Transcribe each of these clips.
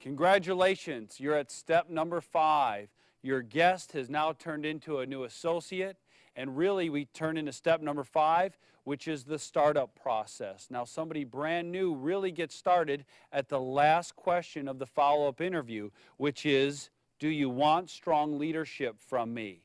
Congratulations, you're at step number 5. Your guest has now turned into a new associate, and really we turn into step number 5, which is the startup process. Now somebody brand new really gets started at the last question of the follow-up interview, which is, do you want strong leadership from me?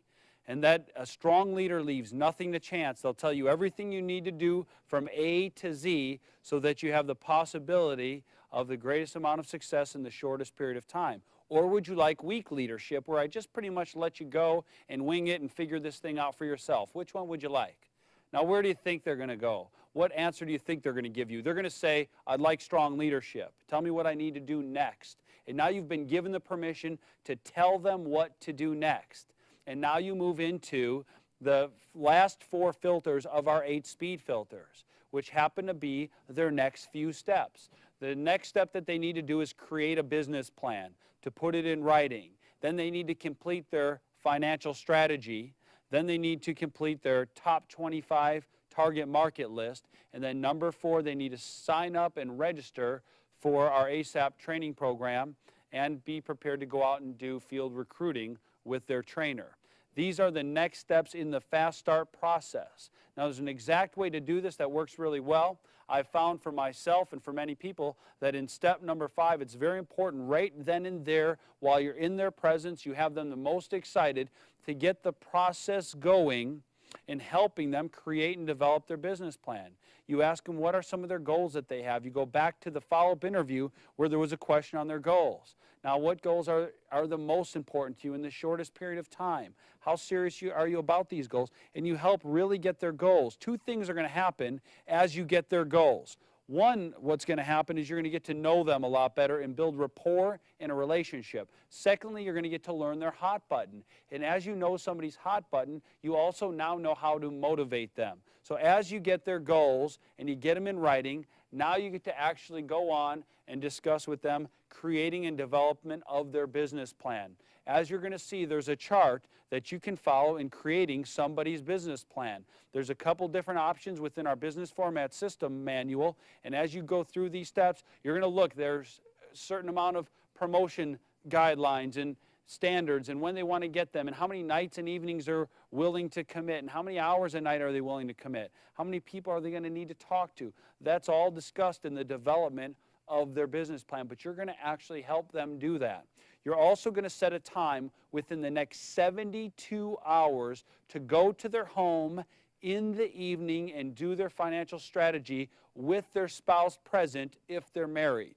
And that a strong leader leaves nothing to chance. They'll tell you everything you need to do from A to Z so that you have the possibility of the greatest amount of success in the shortest period of time. Or would you like weak leadership where I just pretty much let you go and wing it and figure this thing out for yourself? Which one would you like? Now, where do you think they're going to go? What answer do you think they're going to give you? They're going to say, I'd like strong leadership. Tell me what I need to do next. And now you've been given the permission to tell them what to do next. And now you move into the last 4 filters of our 8 speed filters, which happen to be their next few steps. The next step that they need to do is create a business plan, to put it in writing. Then they need to complete their financial strategy. Then they need to complete their top 25 target market list. And then number 4, they need to sign up and register for our ASAP training program and be prepared to go out and do field recruiting with their trainer. These are the next steps in the fast start process. Now, there's an exact way to do this that works really well. I've found for myself and for many people that in step number 5, it's very important right then and there, while you're in their presence, you have them the most excited to get the process going in helping them create and develop their business plan. You ask them what are some of their goals that they have. You go back to the follow-up interview where there was a question on their goals. Now, what goals are the most important to you in the shortest period of time? How serious are you about these goals? And you help really get their goals. 2 things are going to happen as you get their goals. One, what's going to happen is you're going to get to know them a lot better and build rapport in a relationship. Secondly, you're going to get to learn their hot button. And as you know somebody's hot button, you also now know how to motivate them. So as you get their goals and you get them in writing, now you get to actually go on and discuss with them creating and development of their business plan. As you're going to see, there's a chart that you can follow in creating somebody's business plan. There's a couple different options within our business format system manual, and as you go through these steps, you're going to look, there's a certain amount of promotion guidelines and standards and when they want to get them and how many nights and evenings they're willing to commit and how many hours a night are they willing to commit. How many people are they going to need to talk to? That's all discussed in the development of their business plan, but you're going to actually help them do that. You're also going to set a time within the next 72 hours to go to their home in the evening and do their financial strategy with their spouse present if they're married.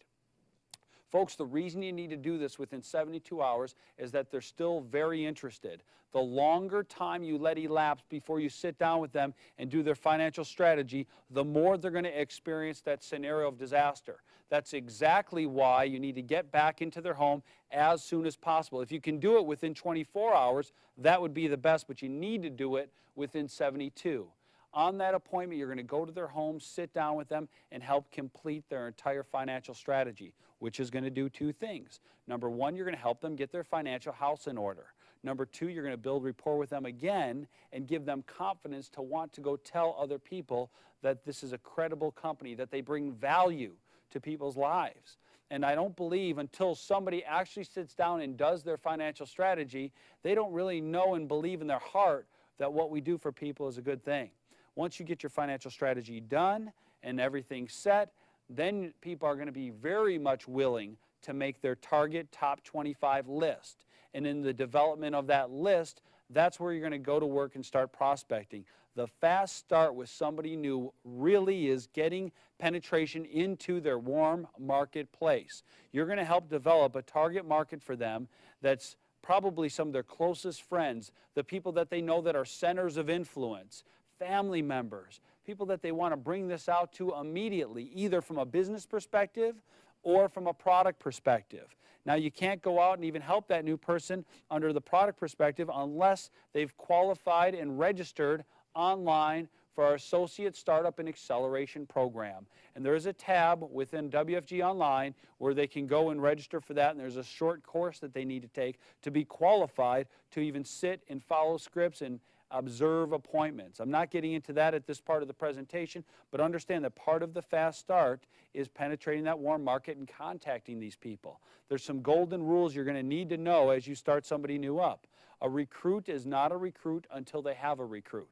Folks, the reason you need to do this within 72 hours is that they're still very interested. The longer time you let elapse before you sit down with them and do their financial strategy, the more they're going to experience that scenario of disaster. That's exactly why you need to get back into their home as soon as possible. If you can do it within 24 hours, that would be the best, but you need to do it within 72. On that appointment, you're going to go to their home, sit down with them, and help complete their entire financial strategy, which is going to do 2 things. Number 1, you're going to help them get their financial house in order. Number 2, you're going to build rapport with them again and give them confidence to want to go tell other people that this is a credible company, that they bring value to people's lives. And I don't believe until somebody actually sits down and does their financial strategy, they don't really know and believe in their heart that what we do for people is a good thing. Once you get your financial strategy done and everything set, then people are going to be very much willing to make their target top 25 list. And in the development of that list, that's where you're going to go to work and start prospecting. The fast start with somebody new really is getting penetration into their warm marketplace. You're going to help develop a target market for them that's probably some of their closest friends, the people that they know that are centers of influence, family members, people that they want to bring this out to immediately, either from a business perspective or from a product perspective. Now, you can't go out and even help that new person under the product perspective unless they've qualified and registered online for our Associate Startup and Acceleration Program. And there is a tab within WFG Online where they can go and register for that, and there's a short course that they need to take to be qualified to even sit and follow scripts and observe appointments. I'm not getting into that at this part of the presentation, but understand that part of the fast start is penetrating that warm market and contacting these people. There's some golden rules you're going to need to know as you start somebody new up. A recruit is not a recruit until they have a recruit.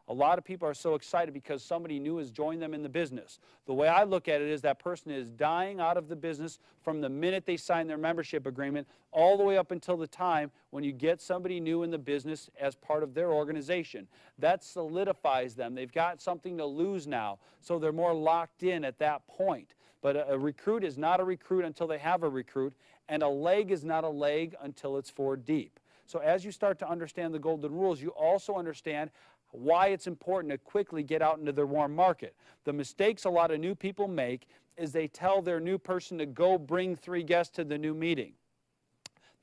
A lot of people are so excited because somebody new has joined them in the business. The way I look at it is that person is dying out of the business from the minute they sign their membership agreement all the way up until the time when you get somebody new in the business as part of their organization. That solidifies them. They've got something to lose now, so they're more locked in at that point. But a recruit is not a recruit until they have a recruit, and a leg is not a leg until it's 4 deep. So as you start to understand the golden rules, you also understand why it's important to quickly get out into their warm market. The mistakes a lot of new people make is they tell their new person to go bring 3 guests to the new meeting.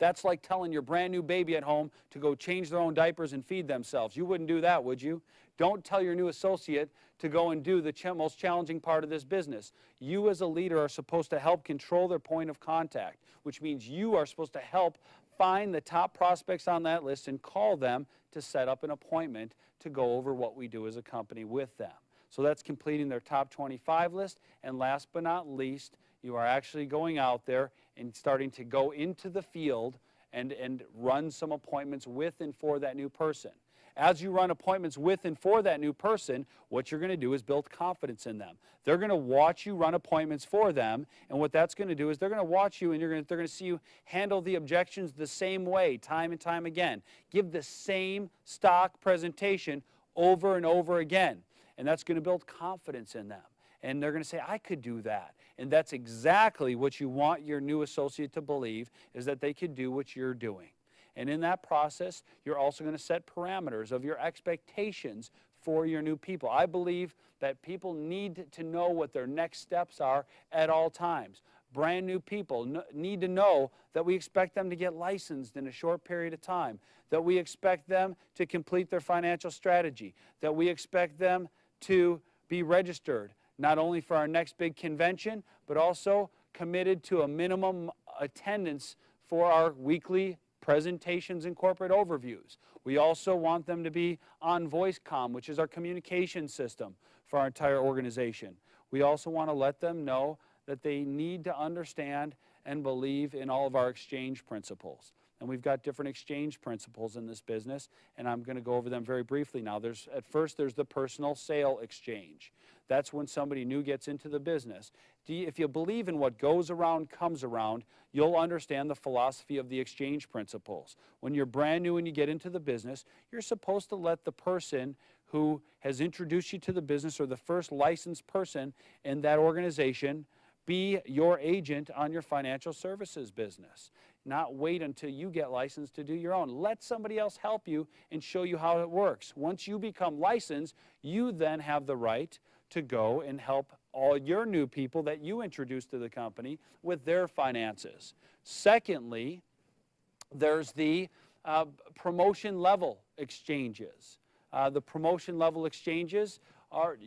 That's like telling your brand new baby at home to go change their own diapers and feed themselves. You wouldn't do that, would you? Don't tell your new associate to go and do the most challenging part of this business. You as a leader are supposed to help control their point of contact, which means you are supposed to help find the top prospects on that list and call them to set up an appointment to go over what we do as a company with them. So that's completing their top 25 list. And last but not least, you are actually going out there and starting to go into the field and run some appointments with and for that new person. As you run appointments with and for that new person, what you're going to do is build confidence in them. They're going to watch you run appointments for them, and what that's going to do is they're going to watch you and they're going to see you handle the objections the same way time and time again. Give the same stock presentation over and over again, and that's going to build confidence in them. And they're going to say, I could do that. And that's exactly what you want your new associate to believe, is that they could do what you're doing. And in that process, you're also going to set parameters of your expectations for your new people. I believe that people need to know what their next steps are at all times. Brand new people need to know that we expect them to get licensed in a short period of time, that we expect them to complete their financial strategy, that we expect them to be registered, not only for our next big convention, but also committed to a minimum attendance for our weekly presentations and corporate overviews. We also want them to be on VoiceCom, which is our communication system for our entire organization. We also want to let them know that they need to understand and believe in all of our exchange principles. And we've got different exchange principles in this business, and I'm going to go over them very briefly now. At first, there's the personal sale exchange. That's when somebody new gets into the business. If you believe in what goes around comes around, you'll understand the philosophy of the exchange principles. When you're brand new and you get into the business, you're supposed to let the person who has introduced you to the business, or the first licensed person in that organization, be your agent on your financial services business. Not wait until you get licensed to do your own. Let somebody else help you and show you how it works. Once you become licensed, you then have the right to go and help all your new people that you introduce to the company with their finances. Secondly, there's the promotion level exchanges. The promotion level exchanges are,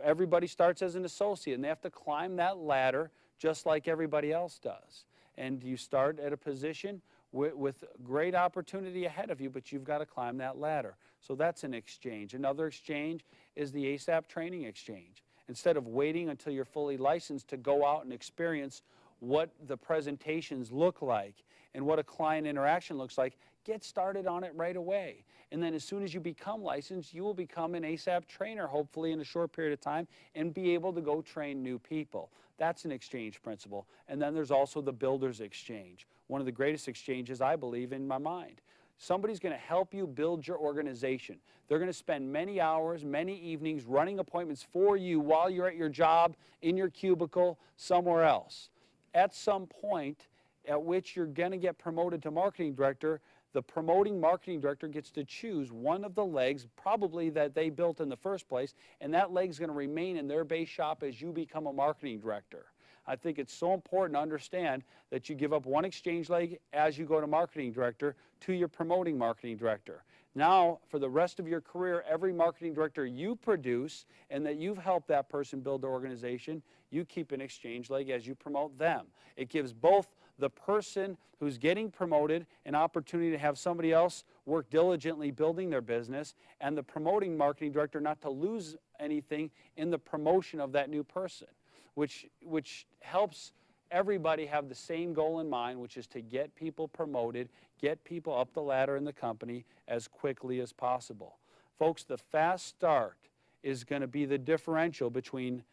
everybody starts as an associate, and they have to climb that ladder just like everybody else does. And you start at a position with great opportunity ahead of you, but you've got to climb that ladder. So that's an exchange. Another exchange is the ASAP training exchange. Instead of waiting until you're fully licensed to go out and experience what the presentations look like and what a client interaction looks like, get started on it right away. And then as soon as you become licensed, you will become an ASAP trainer, hopefully in a short period of time, and be able to go train new people. That's an exchange principle. And then there's also the builder's exchange, one of the greatest exchanges, I believe, in my mind. Somebody's going to help you build your organization. They're going to spend many hours, many evenings running appointments for you while you're at your job, in your cubicle, somewhere else. At some point at which you're going to get promoted to marketing director, the promoting marketing director gets to choose one of the legs, probably that they built in the first place, and that leg's going to remain in their base shop as you become a marketing director. I think it's so important to understand that you give up one exchange leg as you go to marketing director to your promoting marketing director. Now, for the rest of your career, every marketing director you produce and that you've helped that person build their organization, you keep an exchange leg as you promote them. It gives both the person who's getting promoted an opportunity to have somebody else work diligently building their business, and the promoting marketing director not to lose anything in the promotion of that new person, which helps everybody have the same goal in mind, which is to get people promoted, get people up the ladder in the company as quickly as possible. Folks, the fast start is going to be the differential between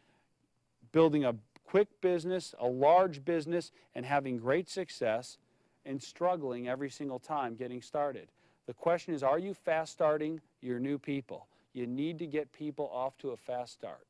building a quick business, a large business, and having great success, and struggling every single time getting started. The question is, are you fast starting your new people? You need to get people off to a fast start.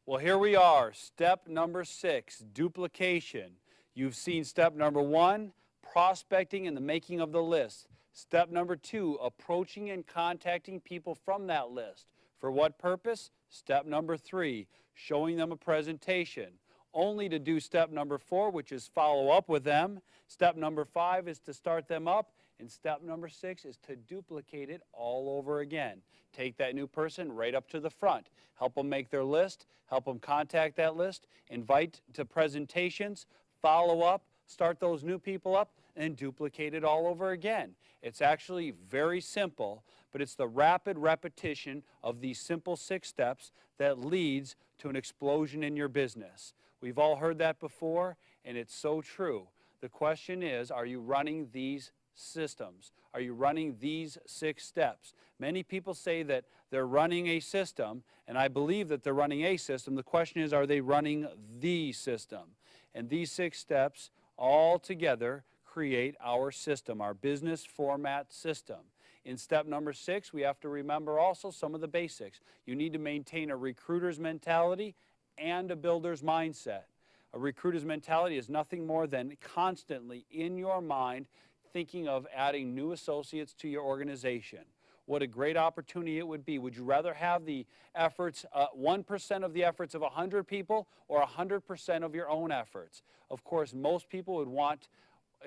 Well, here we are, step number 6, duplication. You've seen step number 1, prospecting and the making of the list. Step number 2, approaching and contacting people from that list. For what purpose? Step number 3, showing them a presentation. Only to do step number 4, which is follow up with them. Step number 5 is to start them up. And step number 6 is to duplicate it all over again. Take that new person right up to the front. Help them make their list. Help them contact that list. Invite to presentations. Follow up. Start those new people up. And duplicate it all over again. It's actually very simple, but it's the rapid repetition of these simple 6 steps that leads to an explosion in your business. We've all heard that before, and it's so true. The question is, are you running these systems? Are you running these 6 steps? Many people say that they're running a system, and I believe that they're running a system. The question is, are they running the system? And these 6 steps all together create our system, our business format system. In step number 6, we have to remember also some of the basics. You need to maintain a recruiter's mentality and a builder's mindset. A recruiter's mentality is nothing more than constantly in your mind thinking of adding new associates to your organization. What a great opportunity it would be. Would you rather have the efforts, 1% of the efforts of 100 people or 100% of your own efforts? Of course, most people would want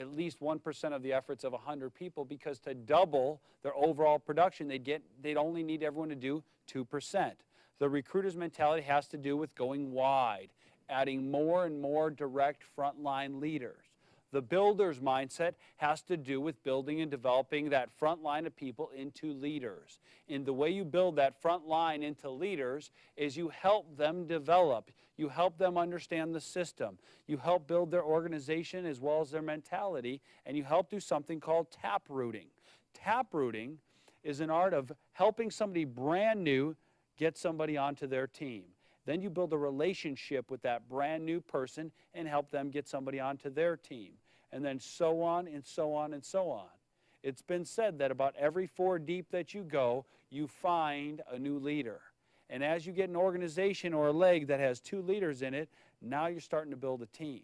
at least 1% of the efforts of 100 people, because to double their overall production, they'd only need everyone to do 2%. The recruiter's mentality has to do with going wide, adding more and more direct frontline leaders. The builder's mindset has to do with building and developing that front line of people into leaders. And the way you build that front line into leaders is you help them develop. You help them understand the system. You help build their organization as well as their mentality, and you help do something called taprooting. Taprooting is an art of helping somebody brand new get somebody onto their team. Then you build a relationship with that brand new person and help them get somebody onto their team. And then so on and so on and so on. It's been said that about every 4 deep that you go, you find a new leader. And as you get an organization or a leg that has 2 leaders in it, now you're starting to build a team.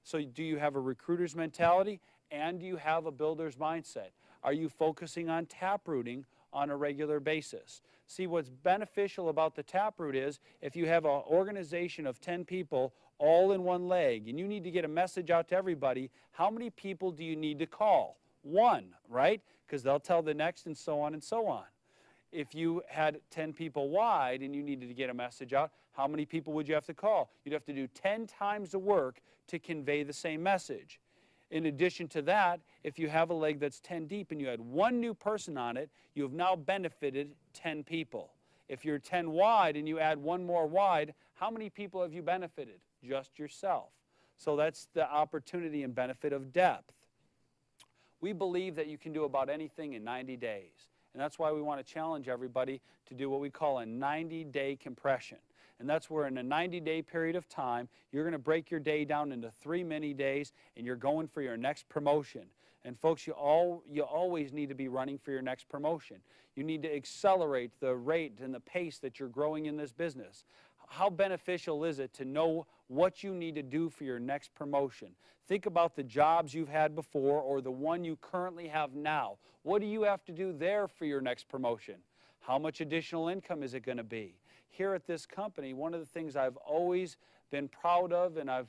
So do you have a recruiter's mentality, and do you have a builder's mindset? Are you focusing on taprooting on a regular basis? See, what's beneficial about the taproot is if you have an organization of 10 people all in one leg, and you need to get a message out to everybody, how many people do you need to call? 1, right? Because they'll tell the next, and so on and so on. If you had 10 people wide and you needed to get a message out, how many people would you have to call? You'd have to do 10 times the work to convey the same message. In addition to that, if you have a leg that's 10 deep and you had 1 new person on it, you have now benefited 10 people. If you're 10 wide and you add 1 more wide, how many people have you benefited? Just yourself. So that's the opportunity and benefit of depth. We believe that you can do about anything in 90 days. And that's why we want to challenge everybody to do what we call a 90-day compression. And that's where in a 90-day period of time, you're going to break your day down into 3 mini days, and you're going for your next promotion. And folks, you always need to be running for your next promotion. You need to accelerate the rate and the pace that you're growing in this business. How beneficial is it to know what you need to do for your next promotion? Think about the jobs you've had before or the one you currently have now. What do you have to do there for your next promotion? How much additional income is it going to be? Here at this company, one of the things I've always been proud of and I've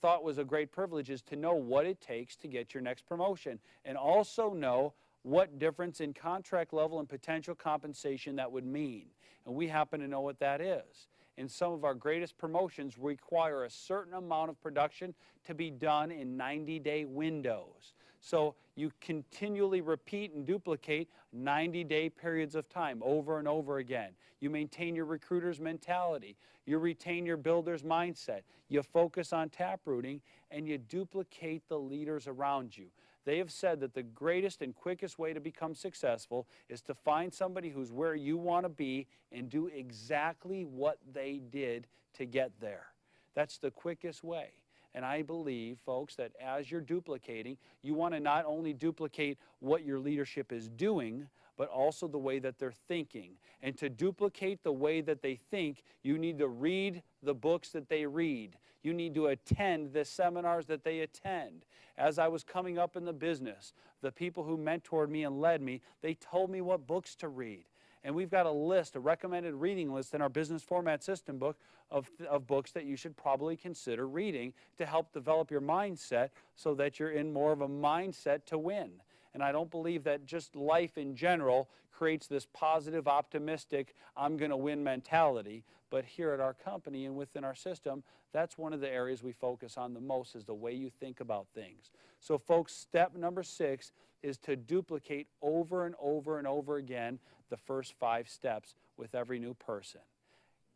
thought was a great privilege is to know what it takes to get your next promotion, and also know what difference in contract level and potential compensation that would mean. And we happen to know what that is. And some of our greatest promotions require a certain amount of production to be done in 90-day windows. So you continually repeat and duplicate 90-day periods of time over and over again. You maintain your recruiter's mentality. You retain your builder's mindset. You focus on taprooting, and you duplicate the leaders around you. They have said that the greatest and quickest way to become successful is to find somebody who's where you want to be and do exactly what they did to get there. That's the quickest way. And I believe, folks, that as you're duplicating, you want to not only duplicate what your leadership is doing, but also the way that they're thinking. And to duplicate the way that they think, you need to read the books that they read. You need to attend the seminars that they attend. As I was coming up in the business, the people who mentored me and led me, they told me what books to read. And we've got a list, a recommended reading list in our business format system book of books that you should probably consider reading to help develop your mindset so that you're in more of a mindset to win. And I don't believe that just life in general creates this positive, optimistic, I'm going to win mentality. But here at our company and within our system, that's one of the areas we focus on the most, is the way you think about things. So folks, step number 6 is to duplicate over and over and over again the first 5 steps with every new person.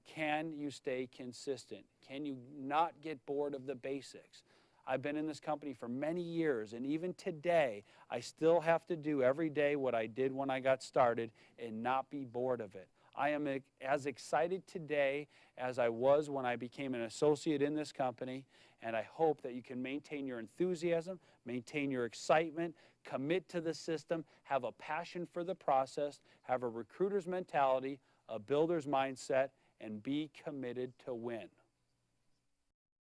Can you stay consistent? Can you not get bored of the basics? I've been in this company for many years, and even today, I still have to do every day what I did when I got started and not be bored of it. I am as excited today as I was when I became an associate in this company, and I hope that you can maintain your enthusiasm, maintain your excitement, commit to the system, have a passion for the process, have a recruiter's mentality, a builder's mindset, and be committed to win.